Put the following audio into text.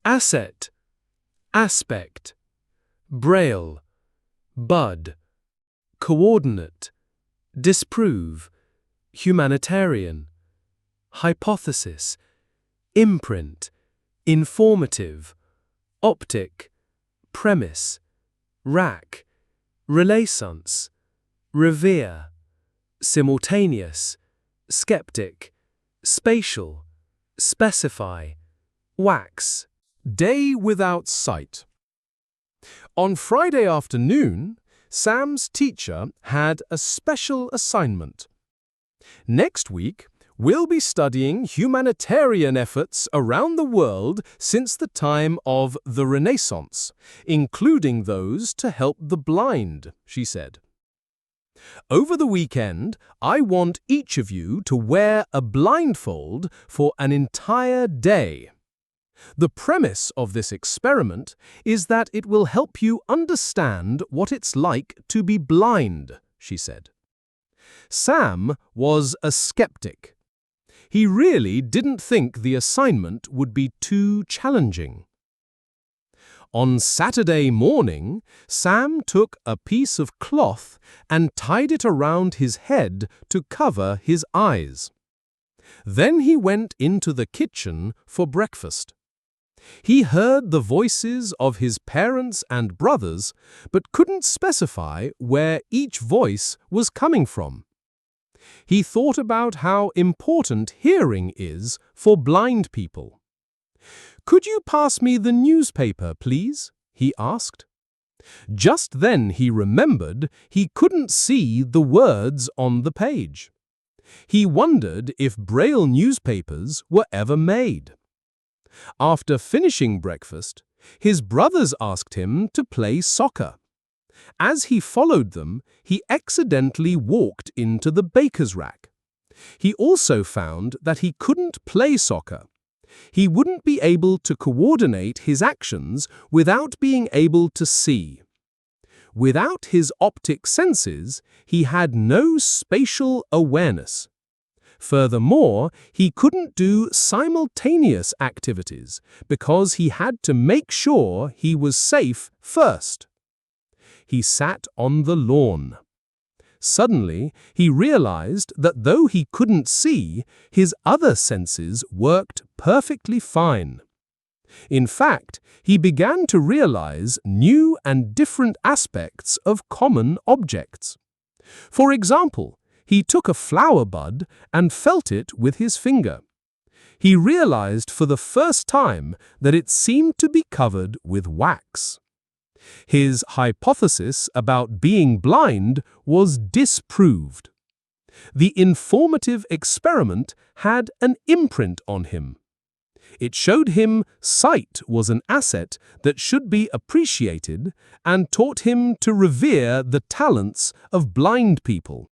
asset, aspect, braille, bud, coordinate, disprove, humanitarian, hypothesis, imprint, informative, optic, premise, rack, renaissance, revere, simultaneous, skeptic, spatial, specify, wax. Day without sight. On Friday afternoon, Sam's teacher had a special assignment. Next week, we'll be studying humanitarian efforts around the world since the time of the Renaissance, including those to help the blind, she said. Over the weekend, I want each of you to wear a blindfold for an entire day. The premise of this experiment is that it will help you understand what it's like to be blind, she said. Sam was a skeptic. He really didn't think the assignment would be too challenging. On Saturday morning, Sam took a piece of cloth and tied it around his head to cover his eyes. Then he went into the kitchen for breakfast. He heard the voices of his parents and brothers, but couldn't specify where each voice was coming from. He thought about how important hearing is for blind people. "Could you pass me the newspaper, please?" he asked. Just then he remembered he couldn't see the words on the page. He wondered if Braille newspapers were ever made. After finishing breakfast, his brothers asked him to play soccer. As he followed them, he accidentally walked into the baker's rack. He also found that he couldn't play soccer. He wouldn't be able to coordinate his actions without being able to see. Without his optic senses, he had no spatial awareness. Furthermore, he couldn't do simultaneous activities because he had to make sure he was safe first. He sat on the lawn. Suddenly, he realized that though he couldn't see, his other senses worked perfectly fine. In fact, he began to realize new and different aspects of common objects. For example, he took a flower bud and felt it with his finger. He realized for the first time that it seemed to be covered with wax. His hypothesis about being blind was disproved. The informative experiment had an imprint on him. It showed him sight was an asset that should be appreciated and taught him to revere the talents of blind people.